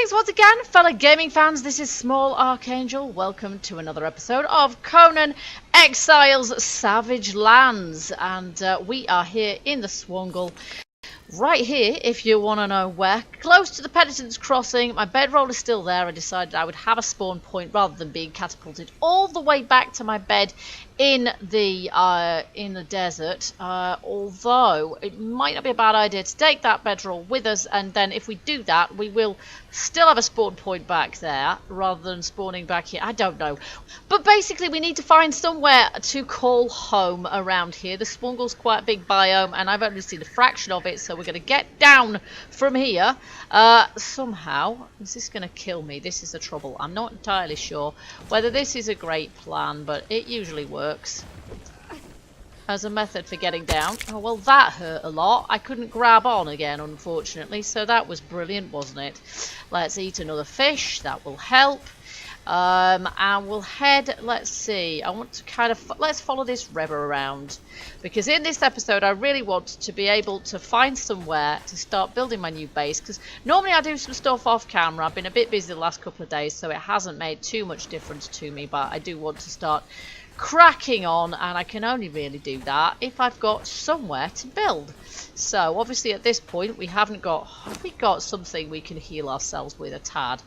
Greetings once again, fellow gaming fans. This is Small Archangel. Welcome to another episode of Conan Exiles Savage Lands. And we are here in the Swungle. Right here, if you want to know where, close to the Penitence Crossing. My bedroll is still there. I decided I would have a spawn point rather than being catapulted all the way back to my bed in the desert. Although it might not be a bad idea to take that bedroll with us, and then if we do that, we will still have a spawn point back there rather than spawning back here. I don't know, but basically we need to find somewhere to call home around here. The Swungle's quite a big biome, and I've only seen a fraction of it, so we're going to get down from here somehow. Is this going to kill me? This is the trouble. I'm not entirely sure whether this is a great plan, but it usually works as a method for getting down. Oh, well, that hurt a lot. I couldn't grab on again, unfortunately, so that was brilliant, wasn't it? Let's eat another fish. That will help. And we'll head, let's see, I want to kind of, let's follow this river around, because in this episode I really want to be able to find somewhere to start building my new base, because normally I do some stuff off camera. I've been a bit busy the last couple of days, so it hasn't made too much difference to me, but I do want to start cracking on, and I can only really do that if I've got somewhere to build. So obviously at this point we haven't got, have we got something we can heal ourselves with a tad?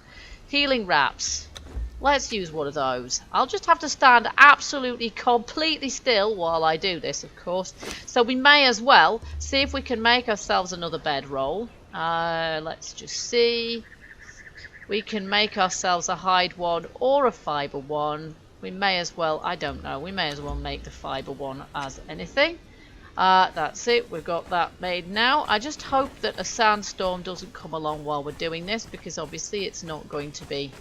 Healing wraps. Let's use one of those. I'll just have to stand absolutely completely still while I do this, of course. So we may as well see if we can make ourselves another bedroll. Let's just see. We can make ourselves a hide one or a fiber one. We may as well, I don't know, we may as well make the fiber one as anything. That's it, we've got that made now. I just hope that a sandstorm doesn't come along while we're doing this, because obviously it's not going to be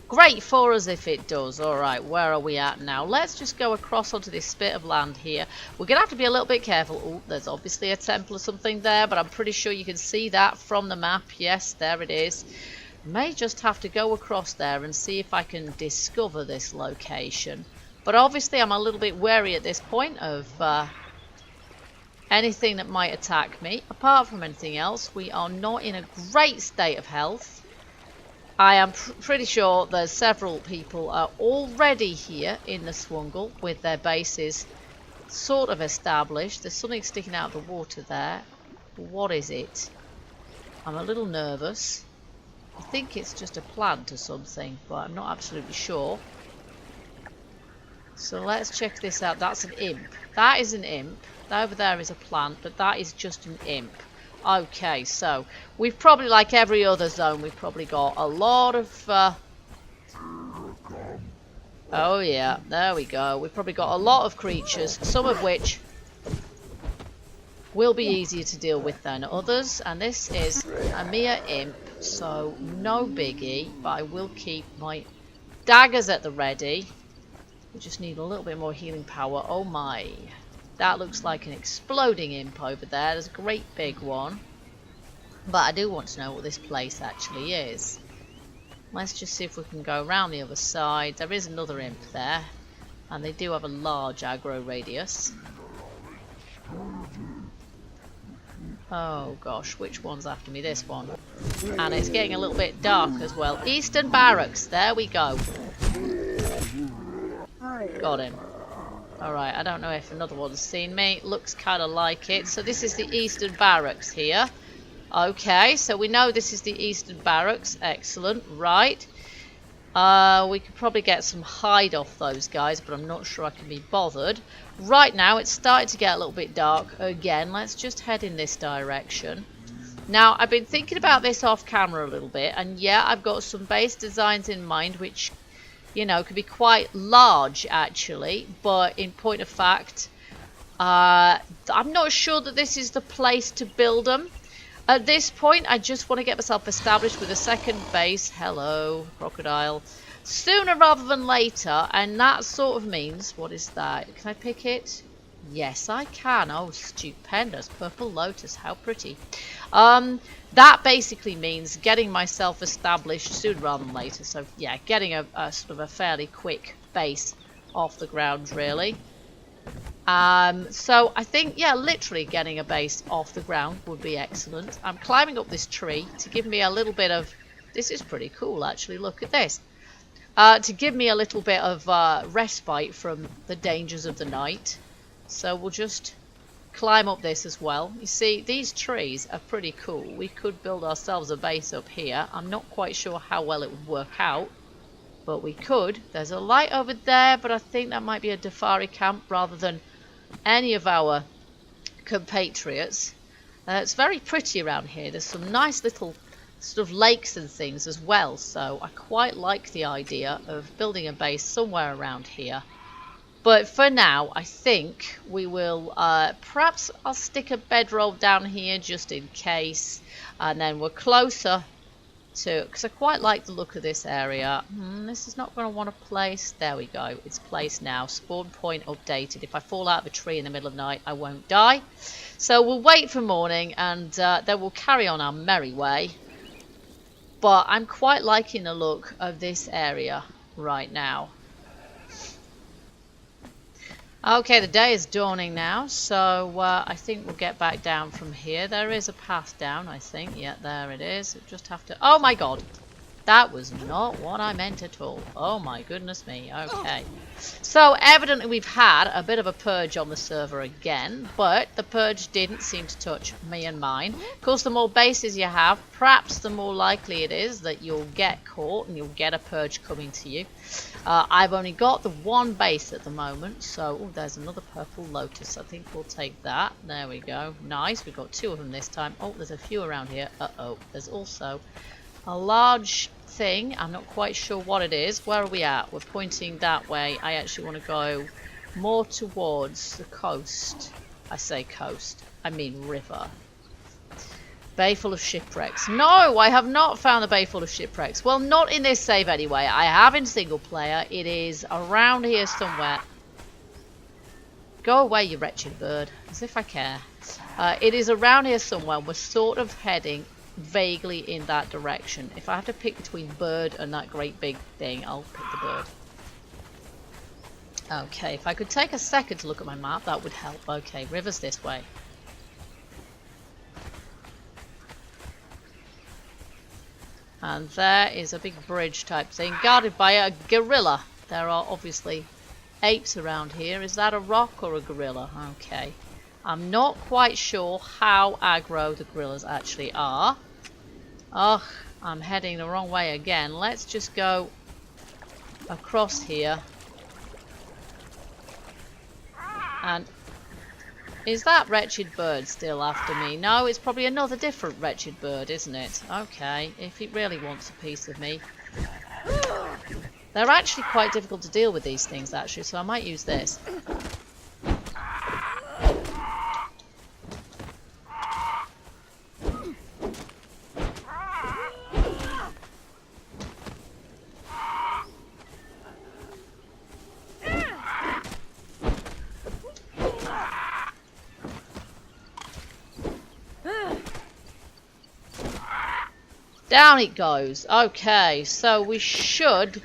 great for us if it does. Alright, where are we at now? Let's just go across onto this bit of land here. We're going to have to be a little bit careful. Oh, there's obviously a temple or something there, but I'm pretty sure you can see that from the map. Yes, there it is. May just have to go across there and see if I can discover this location. But obviously I'm a little bit wary at this point of anything that might attack me. Apart from anything else, we are not in a great state of health. I am pretty sure there's several people are already here in the Swungle with their bases sort of established. There's something sticking out of the water there. What is it? I'm a little nervous. I think it's just a plant or something, but I'm not absolutely sure. So let's check this out. That's an imp. That is an imp. Over there is a plant, but that is just an imp. Okay, so we've probably, like every other zone, we've probably got a lot of oh yeah, there we go. We've probably got a lot of creatures, some of which will be easier to deal with than others, and this is a mere imp, so no biggie, but I will keep my daggers at the ready. We just need a little bit more healing power. Oh my. That looks like an exploding imp over there. There's a great big one. But I do want to know what this place actually is. Let's just see if we can go around the other side. There is another imp there. And they do have a large aggro radius. Oh gosh, which one's after me? This one. And it's getting a little bit dark as well. Eastern Barracks. There we go. Got him. Alright, I don't know if another one's seen me. Looks kind of like it. So this is the Eastern Barracks here. Okay, so we know this is the Eastern Barracks. Excellent. Right. We could probably get some hide off those guys, but I'm not sure I can be bothered. Right now, it's starting to get a little bit dark again. Let's just head in this direction. Now, I've been thinking about this off camera a little bit, and yeah, I've got some base designs in mind, which, you know, could be quite large actually, but in point of fact, I'm not sure that this is the place to build them. At this point, I just want to get myself established with a second base. Hello, crocodile. Sooner rather than later, and that sort of means, what is that? Can I pick it? Yes, I can. Oh, stupendous. Purple lotus, how pretty. That basically means getting myself established sooner rather than later. So, yeah, getting a sort of a fairly quick base off the ground, really. So I think, yeah, literally getting a base off the ground would be excellent. I'm climbing up this tree to give me a little bit of This is pretty cool, actually. Look at this. To give me a little bit of respite from the dangers of the night. So we'll just climb up this as well. You see, these trees are pretty cool. We could build ourselves a base up here. I'm not quite sure how well it would work out, but we could. There's a light over there, but I think that might be a Dafari camp rather than any of our compatriots. It's very pretty around here. There's some nice little sort of lakes and things as well, so I quite like the idea of building a base somewhere around here. But for now, I think we will, perhaps I'll stick a bedroll down here just in case, and then we're closer to, because I quite like the look of this area. This is not going to want to place. There we go, it's placed now. Spawn point updated. If I fall out of a tree in the middle of the night, I won't die. So we'll wait for morning, and then we'll carry on our merry way. But I'm quite liking the look of this area right now. Okay, the day is dawning now, so I think we'll get back down from here. There is a path down, I think. Yeah, there it is. We'll just have to... Oh my god! That was not what I meant at all. Oh my goodness me. Okay. So, evidently we've had a bit of a purge on the server again, but the purge didn't seem to touch me and mine. Of course, the more bases you have, perhaps the more likely it is that you'll get caught and you'll get a purge coming to you. I've only got the one base at the moment, so... Oh, there's another purple lotus. I think we'll take that. There we go. Nice. We've got two of them this time. Oh, there's a few around here. Uh-oh. There's also a large thing. I'm not quite sure what it is. Where are we at? We're pointing that way. I actually want to go more towards the coast. I say coast. I mean river. Bay full of shipwrecks. No, I have not found the bay full of shipwrecks. Well, not in this save anyway. I have in single player. It is around here somewhere. Go away, you wretched bird. As if I care. It is around here somewhere. We're sort of heading vaguely in that direction. If I have to pick between bird and that great big thing, I'll pick the bird. Okay, if I could take a second to look at my map, that would help. Okay, river's this way. And there is a big bridge type thing, guarded by a gorilla. There are obviously apes around here. Is that a rock or a gorilla? Okay. I'm not quite sure how aggro the gorillas actually are. Ugh, I'm heading the wrong way again. Let's just go across here. And is that wretched bird still after me? No, it's probably another different wretched bird, isn't it? Okay, if it really wants a piece of me. They're actually quite difficult to deal with, these things, actually, so I might use this. Down it goes. Okay, so we should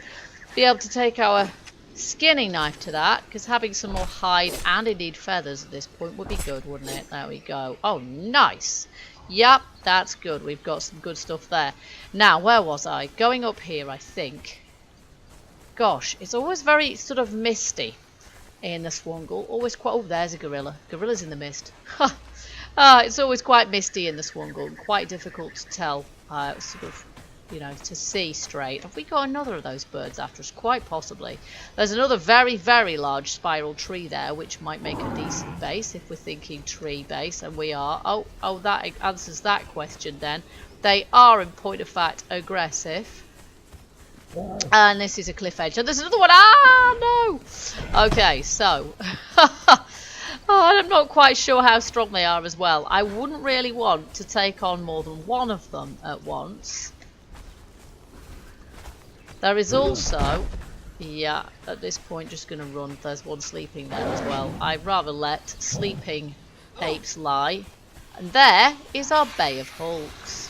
be able to take our skinning knife to that, because having some more hide and indeed feathers at this point would be good, wouldn't it? There we go. Oh, nice. Yep, that's good. We've got some good stuff there. Now, where was I? Going up here, I think. Gosh, it's always very sort of misty in the Swungle. Always quite... Oh, there's a gorilla. Gorilla's in the mist. It's always quite misty in the Swungle. Quite difficult to tell. Sort of, you know, to see straight. Have we got another of those birds after us? Quite possibly. There's another very, very large spiral tree there, which might make a decent base if we're thinking tree base, and we are. Oh, that answers that question then. They are, in point of fact, aggressive. And this is a cliff edge. And there's another one. Ah, no! Okay, so... I'm not quite sure how strong they are as well. I wouldn't really want to take on more than one of them at once. There is also... Yeah, at this point just going to run. There's one sleeping there as well. I'd rather let sleeping apes lie. And there is our Bay of Hulks.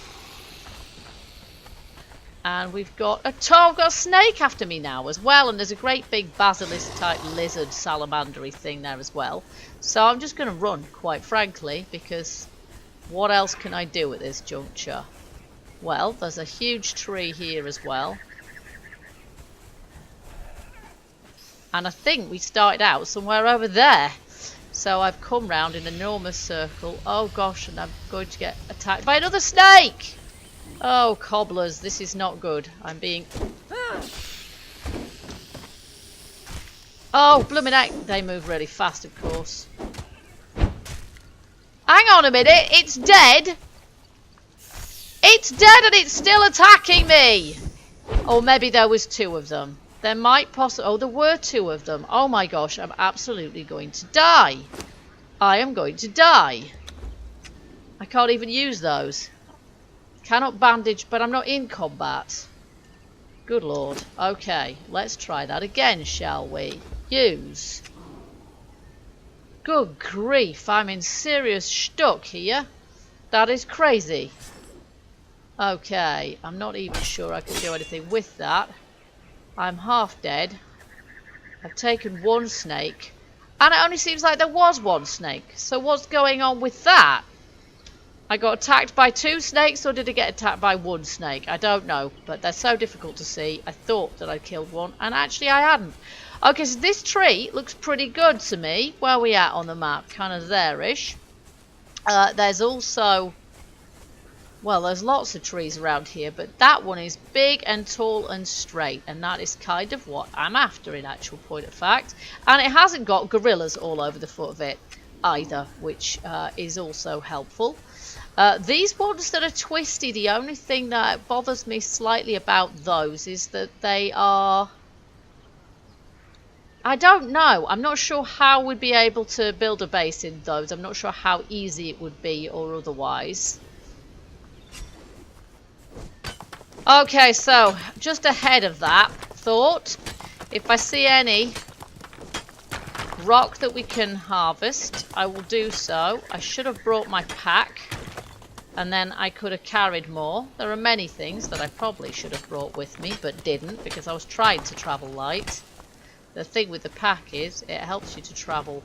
And we've got a snake after me now as well. And there's a great big basilisk type lizard salamandery thing there as well. So I'm just going to run, quite frankly, because what else can I do at this juncture? Well, there's a huge tree here as well. And I think we started out somewhere over there. So I've come round in an enormous circle. Oh gosh, and I'm going to get attacked by another snake! Oh, cobblers, this is not good. I'm being... Oh, blooming heck. They move really fast, of course. Hang on a minute, it's dead! It's dead and it's still attacking me! Or maybe there was two of them. There might possibly... Oh, there were two of them. Oh my gosh, I'm absolutely going to die. I am going to die. I can't even use those. Cannot bandage, but I'm not in combat. Good lord. Okay, let's try that again, shall we? Use. Good grief, I'm in serious stuck here. That is crazy. Okay, I'm not even sure I can do anything with that. I'm half dead. I've taken one snake. And it only seems like there was one snake. So what's going on with that? I got attacked by two snakes, or did I get attacked by one snake? I don't know, but they're so difficult to see. I thought that I'd killed one, and actually I hadn't. Okay, so this tree looks pretty good to me. Where are we at on the map? Kind of there-ish. There's also... Well, there's lots of trees around here, but that one is big and tall and straight, and that is kind of what I'm after in actual point of fact. And it hasn't got gorillas all over the foot of it either, which is also helpful. These ones that are twisty, the only thing that bothers me slightly about those is that they are... I don't know. I'm not sure how we'd be able to build a base in those. I'm not sure how easy it would be or otherwise. Okay, so just ahead of that thought, if I see any rock that we can harvest, I will do so. I should have brought my pack, and then I could have carried more. There are many things that I probably should have brought with me, but didn't, because I was trying to travel light. The thing with the pack is, it helps you to travel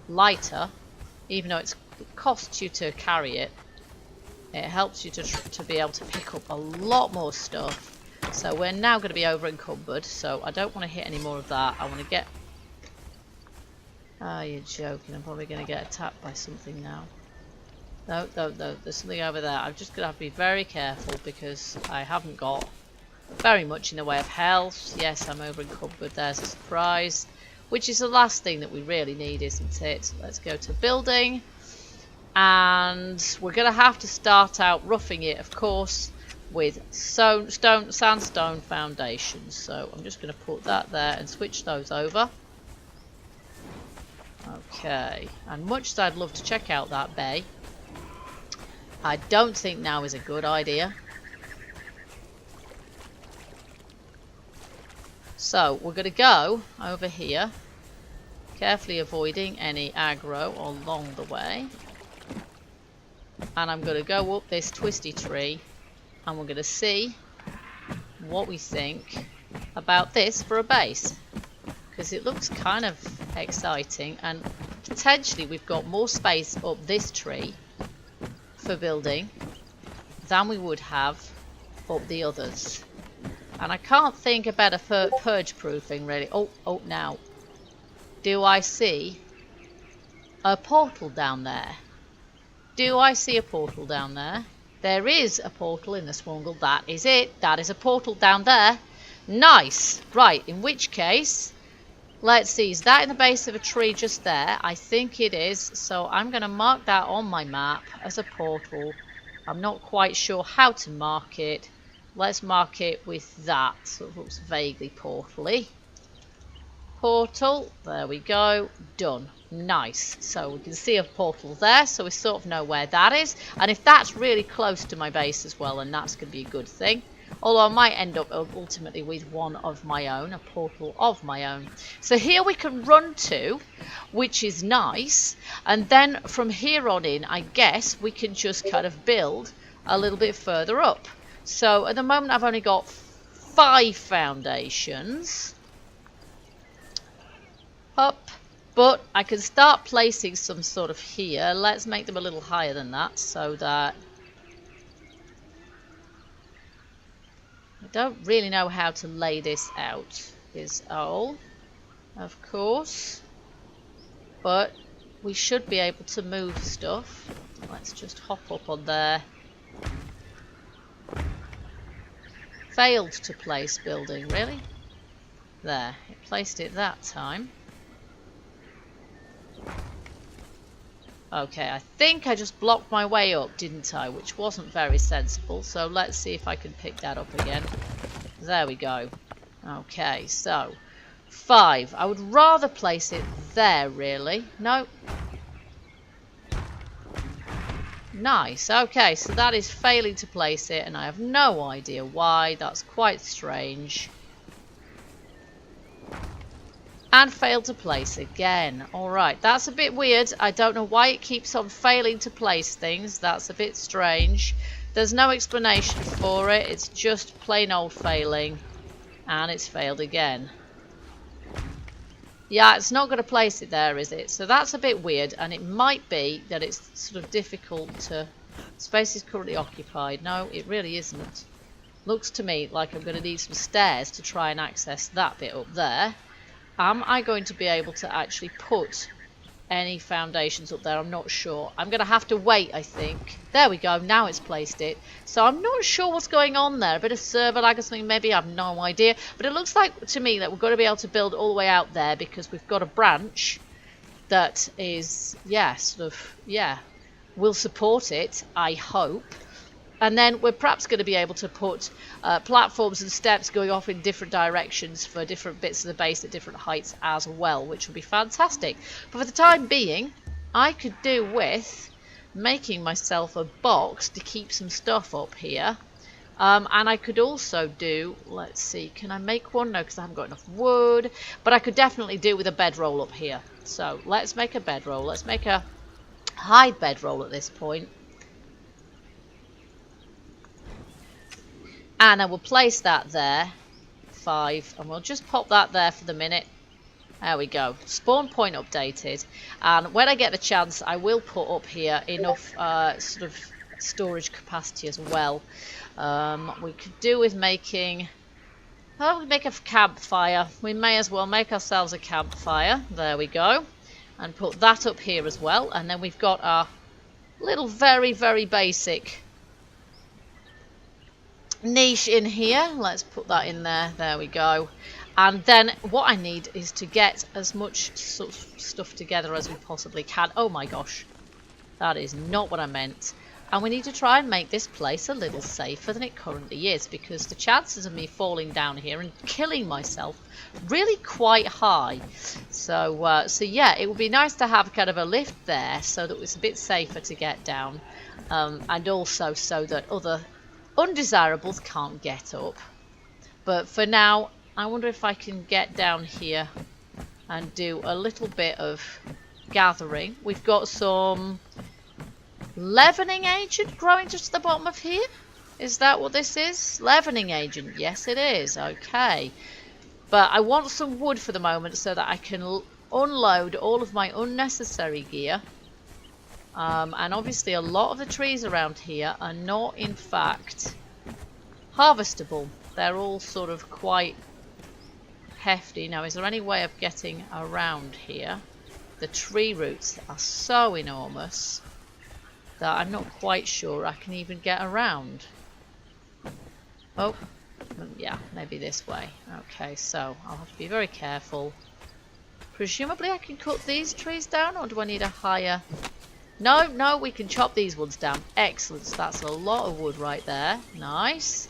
lighter, even though it costs you to carry it. It helps you to be able to pick up a lot more stuff. So we're now going to be over encumbered, so I don't want to hit any more of that. I want to get... Oh, you're joking. I'm probably going to get attacked by something now. No, no, no. There's something over there. I'm just going to have to be very careful because I haven't got very much in the way of health. Yes, I'm over encumbered. There's a surprise, which is the last thing that we really need, isn't it? Let's go to building. And we're going to have to start out roughing it, of course, with sandstone foundations. So I'm just going to put that there and switch those over. Okay, and much as I'd love to check out that bay, I don't think now is a good idea. So we're going to go over here, carefully avoiding any aggro along the way. And I'm going to go up this twisty tree, and we're going to see what we think about this for a base. Because it looks kind of exciting, and potentially we've got more space up this tree for building than we would have up the others. And I can't think about a purge proofing really. Oh, now. Do I see a portal down there? Do I see a portal down there? There is a portal in the Swongle. That is it. That is a portal down there. Nice. Right, in which case, let's see. Is that in the base of a tree just there? I think it is. So I'm going to mark that on my map as a portal. I'm not quite sure how to mark it. Let's mark it with that. So it looks vaguely portal-y. Portal. There we go. Done. Nice. So we can see a portal there, so we sort of know where that is. And if that's really close to my base as well, then that's going to be a good thing. Although I might end up ultimately with one of my own, a portal of my own. So here we can run to, which is nice. And then from here on in, I guess we can just kind of build a little bit further up. So at the moment I've only got 5 foundations up. But I can start placing some sort of here. Let's make them a little higher than that so that I don't really know how to lay this out, is all, of course. But we should be able to move stuff. Let's just hop up on there. Failed to place building, really? There, it placed it that time. Okay, I think I just blocked my way up, didn't I? Which wasn't very sensible, so let's see if I can pick that up again. There we go. Okay, so 5. I would rather place it there, really. No. Nice. Okay, so that is failing to place it, and I have no idea why. That's quite strange. And failed to place again. Alright, that's a bit weird. I don't know why it keeps on failing to place things. That's a bit strange. There's no explanation for it. It's just plain old failing. And it's failed again. Yeah, it's not going to place it there, is it? So that's a bit weird. And it might be that it's sort of difficult to... Space is currently occupied. No, it really isn't. Looks to me like I'm going to need some stairs to try and access that bit up there. Am I going to be able to actually put any foundations up there? I'm not sure. I'm going to have to wait, I think. There we go. Now it's placed it. So I'm not sure what's going on there. A bit of server lag or something, maybe. I have no idea. But it looks like to me that we're going to be able to build all the way out there because we've got a branch that is, yeah, sort of, yeah, will support it, I hope. And then we're perhaps going to be able to put platforms and steps going off in different directions for different bits of the base at different heights as well, which would be fantastic. But for the time being, I could do with making myself a box to keep some stuff up here. And I could also do, let's see, can I make one? No, because I haven't got enough wood. But I could definitely do with a bedroll up here. So let's make a bedroll. Let's make a hide bedroll at this point. And I will place that there, 5, and we'll just pop that there for the minute. There we go. Spawn point updated. And when I get the chance, I will put up here enough sort of storage capacity as well. We could do with making... Oh, we make a campfire. We may as well make ourselves a campfire. There we go. And put that up here as well. And then we've got our little very, very basic... niche in here. Let's put that in there. There we go. And then what I need is to get as much sort of stuff together as we possibly can. Oh my gosh, that is not what I meant. And we need to try and make this place a little safer than it currently is, because the chances of me falling down here and killing myself really quite high. So so yeah, it would be nice to have kind of a lift there so that it's a bit safer to get down, and also so that other undesirables can't get up. But for now, I wonder if I can get down here and do a little bit of gathering. We've got some leavening agent growing just at the bottom of here. Is that what this is? Leavening agent. Yes, it is. Okay. But I want some wood for the moment so that I can unload all of my unnecessary gear. And obviously a lot of the trees around here are not in fact harvestable. They're all sort of quite hefty. Now, is there any way of getting around here? The tree roots are so enormous that I'm not quite sure I can even get around. Oh, yeah, maybe this way. Okay, so I'll have to be very careful. Presumably I can cut these trees down, or do I need a higher... No, no, we can chop these ones down. Excellent. So that's a lot of wood right there. Nice.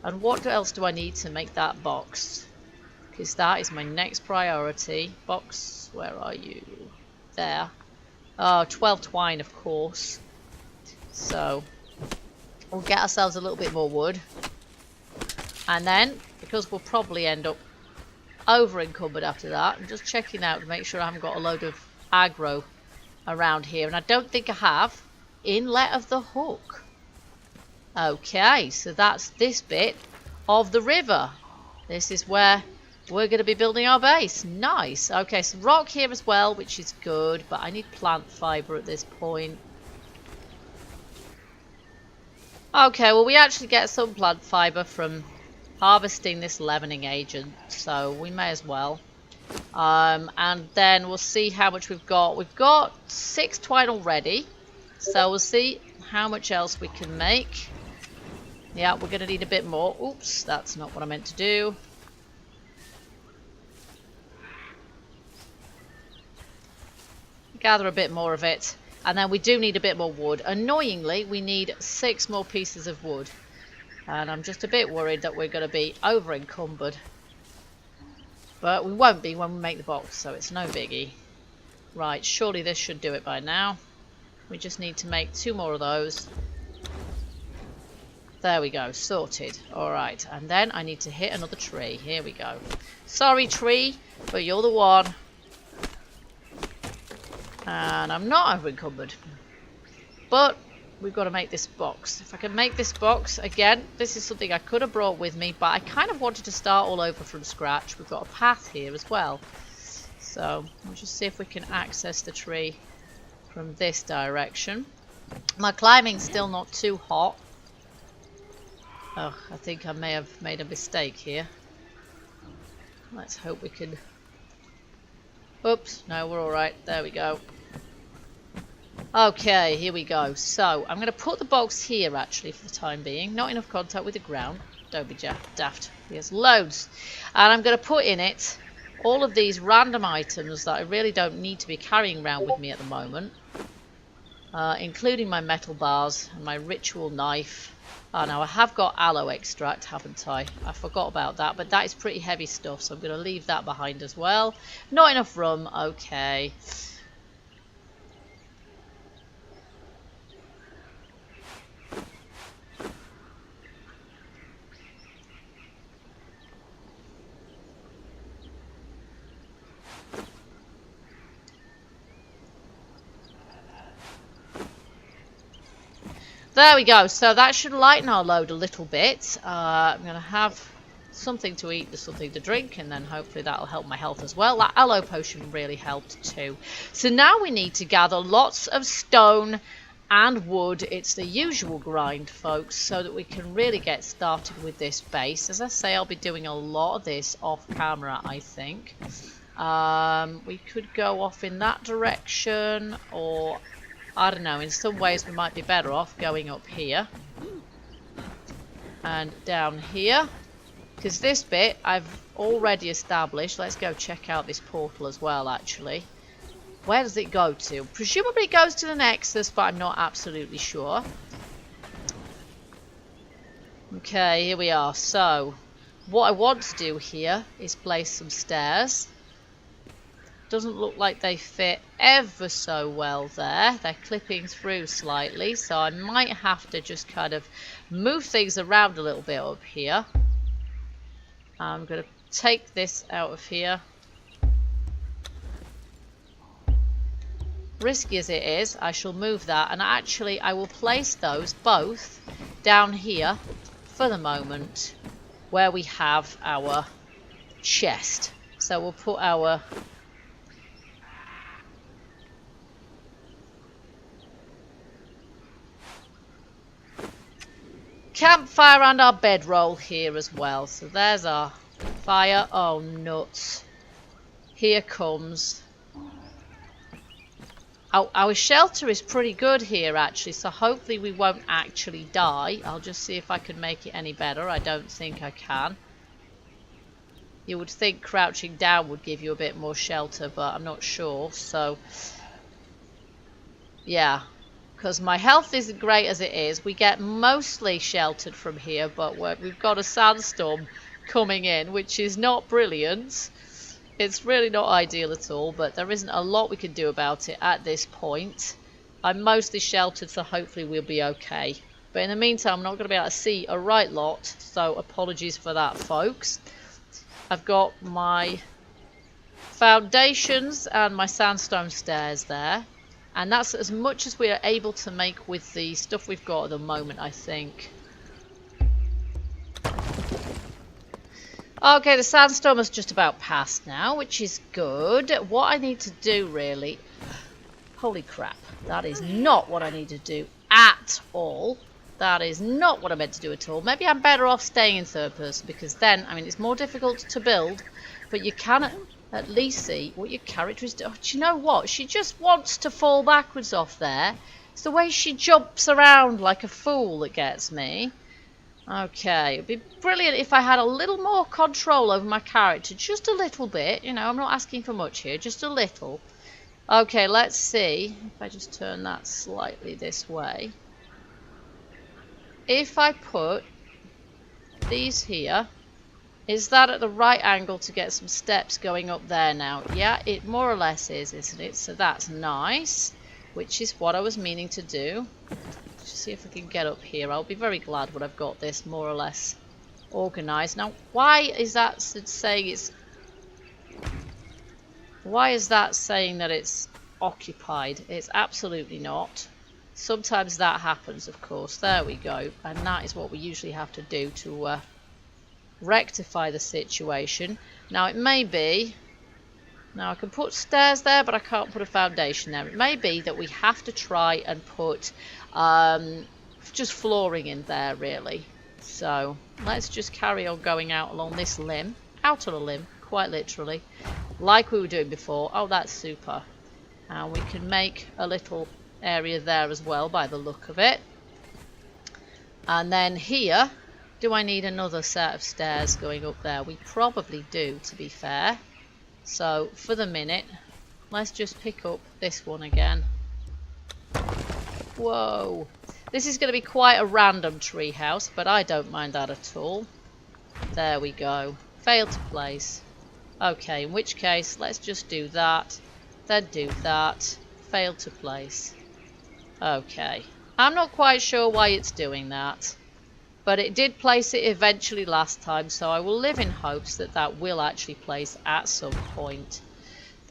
And what else do I need to make that box? Because that is my next priority. Box, where are you? There. Oh, 12 twine, of course. So, we'll get ourselves a little bit more wood. And then, because we'll probably end up over encumbered after that, I'm just checking out to make sure I haven't got a load of aggro around here, and I don't think I have. Inlet of the Hook. Okay, so that's this bit of the river. This is where we're going to be building our base. Nice. Okay, some rock here as well, which is good, but I need plant fibre at this point. Okay, well, we actually get some plant fibre from harvesting this leavening agent, so we may as well. And then we'll see how much we've got. We've got 6 twine already, so we'll see how much else we can make. Yeah, we're going to need a bit more. Oops, that's not what I meant to do. Gather a bit more of it, and then we do need a bit more wood. Annoyingly, we need 6 more pieces of wood, and I'm just a bit worried that we're going to be over encumbered. But we won't be when we make the box, so it's no biggie. Right, surely this should do it by now. We just need to make 2 more of those. There we go, sorted. Alright, and then I need to hit another tree. Here we go. Sorry, tree, but you're the one. And I'm not over encumbered. But we've got to make this box. If I can make this box, again, this is something I could have brought with me, but I kind of wanted to start all over from scratch. We've got a path here as well. So, we'll just see if we can access the tree from this direction. My climbing's still not too hot. Oh, I think I may have made a mistake here. Let's hope we can... Oops, no, we're alright. There we go. Okay, here we go. So, I'm going to put the box here, actually, for the time being. Not enough contact with the ground. Don't be daft. There's loads. And I'm going to put in it all of these random items that I really don't need to be carrying around with me at the moment. Including my metal bars and my ritual knife. Oh, now I have got aloe extract, haven't I? I forgot about that, but that is pretty heavy stuff, so I'm going to leave that behind as well. Not enough rum. Okay. There we go. So that should lighten our load a little bit. I'm going to have something to eat, something to drink, and then hopefully that'll help my health as well. That aloe potion really helped too. So now we need to gather lots of stone and wood. It's the usual grind, folks, so that we can really get started with this base. As I say, I'll be doing a lot of this off camera, I think. We could go off in that direction, or... I don't know, in some ways we might be better off going up here and down here, because this bit I've already established. Let's go check out this portal as well, actually. Where does it go to? Presumably it goes to the Nexus, but I'm not absolutely sure. Okay, here we are. So, what I want to do here is place some stairs. Doesn't look like they fit ever so well there. They're clipping through slightly, so I might have to just kind of move things around a little bit up here. I'm going to take this out of here. Risky as it is, I shall move that, and actually I will place those both down here for the moment, where we have our chest. So we'll put our campfire and our bedroll here as well. So there's our fire. Oh, nuts. Here comes. Our shelter is pretty good here, actually, so hopefully we won't actually die. I'll just see if I can make it any better. I don't think I can. You would think crouching down would give you a bit more shelter, but I'm not sure. So, yeah. Because my health isn't great as it is. We get mostly sheltered from here, but we've got a sandstorm coming in, which is not brilliant. It's really not ideal at all, but there isn't a lot we can do about it at this point. I'm mostly sheltered, so hopefully we'll be okay. But in the meantime, I'm not going to be able to see a right lot, so apologies for that, folks. I've got my foundations and my sandstone stairs there. And that's as much as we are able to make with the stuff we've got at the moment, I think. Okay, the sandstorm is just about passed now, which is good. What I need to do, really... Holy crap. That is not what I need to do at all. That is not what I meant to do at all. Maybe I'm better off staying in third person, because then, I mean, it's more difficult to build, but you can at least see what your character is doing. Oh, do you know what? She just wants to fall backwards off there. It's the way she jumps around like a fool that gets me. Okay, it'd be brilliant if I had a little more control over my character. Just a little bit. You know, I'm not asking for much here. Just a little. Okay, let's see. If I just turn that slightly this way. If I put these here, is that at the right angle to get some steps going up there now? Yeah, it more or less is, isn't it? So that's nice, which is what I was meaning to do. Just see if I can get up here. I'll be very glad when I've got this more or less organised. Now, why is that saying it's... Why is that saying that it's occupied? It's absolutely not. Sometimes that happens, of course. There we go. And that is what we usually have to do to rectify the situation. Now, it may be... Now, I can put stairs there, but I can't put a foundation there. It may be that we have to try and put just flooring in there, really. So, let's just carry on going out along this limb. Out on a limb, quite literally. Like we were doing before. Oh, that's super. And we can make a little area there as well, by the look of it. And then here, do I need another set of stairs going up there? We probably do, to be fair. So, for the minute, let's just pick up this one again. Whoa. This is going to be quite a random treehouse, but I don't mind that at all. There we go. Failed to place. Okay, in which case, let's just do that. Then do that. Failed to place. Okay. I'm not quite sure why it's doing that. But it did place it eventually last time, so I will live in hopes that that will actually place at some point.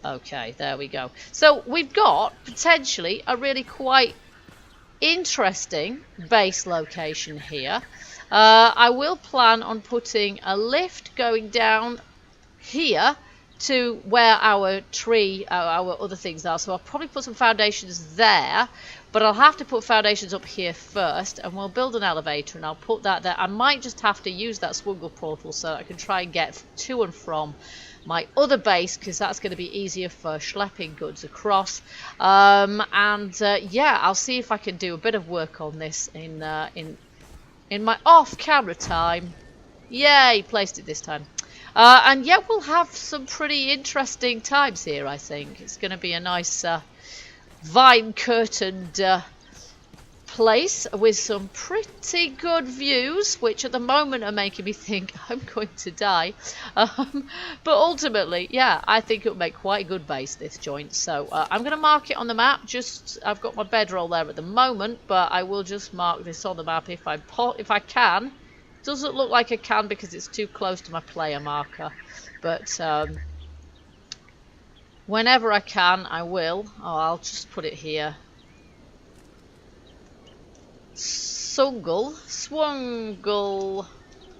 Okay, there we go. So we've got, potentially, a really quite interesting base location here. I will plan on putting a lift going down here to where our tree, our other things are. So I'll probably put some foundations there, but I'll have to put foundations up here first, and we'll build an elevator and I'll put that there. I might just have to use that swuggle portal so I can try and get to and from my other base, because that's going to be easier for schlepping goods across. Yeah, I'll see if I can do a bit of work on this in my off-camera time. Yay, placed it this time. And yeah, we'll have some pretty interesting times here, I think. It's going to be a nice vine-curtained place with some pretty good views, which at the moment are making me think I'm going to die. But ultimately, yeah, I think it'll make quite a good base, this joint. So I'm going to mark it on the map. I've got my bedroll there at the moment, but I will just mark this on the map if I can. Doesn't look like I can because it's too close to my player marker, but whenever I can I will. Oh, I'll just put it here. Swungle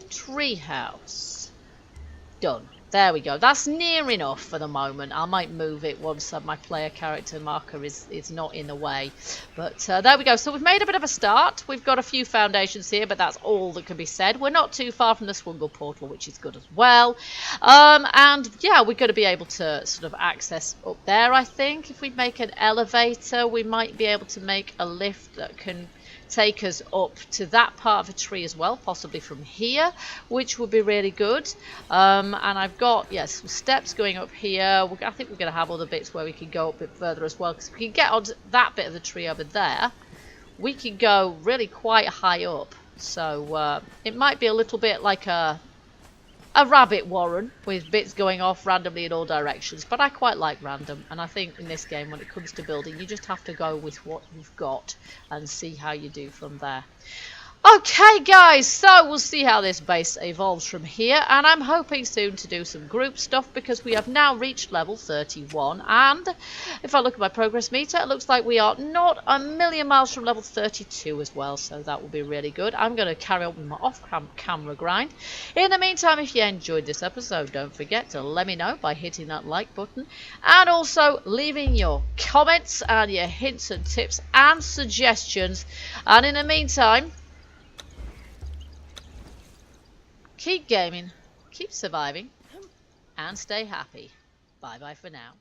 Treehouse. Done. There we go. That's near enough for the moment. I might move it once my player character marker is not in the way. But there we go. So we've made a bit of a start. We've got a few foundations here, but that's all that can be said. We're not too far from the swungle portal, which is good as well. And yeah, we're going to be able to sort of access up there, I think. If we make an elevator, we might be able to make a lift that can take us up to that part of a tree as well, possibly from here, which would be really good. And I've got, yes, some steps going up here. I think we're going to have other bits where we can go up a bit further as well, because if we can get onto that bit of the tree over there, we can go really quite high up. So it might be a little bit like a rabbit warren with bits going off randomly in all directions, but I quite like random, and I think in this game when it comes to building you just have to go with what you've got and see how you do from there. Okay guys, so we'll see how this base evolves from here, and I'm hoping soon to do some group stuff because we have now reached level 31, and if I look at my progress meter, it looks like we are not a million miles from level 32 as well, so that will be really good. I'm going to carry on with my off-camera grind. In the meantime, if you enjoyed this episode, don't forget to let me know by hitting that like button, and also leaving your comments and your hints and tips and suggestions. And in the meantime, keep gaming, keep surviving, and stay happy. Bye bye for now.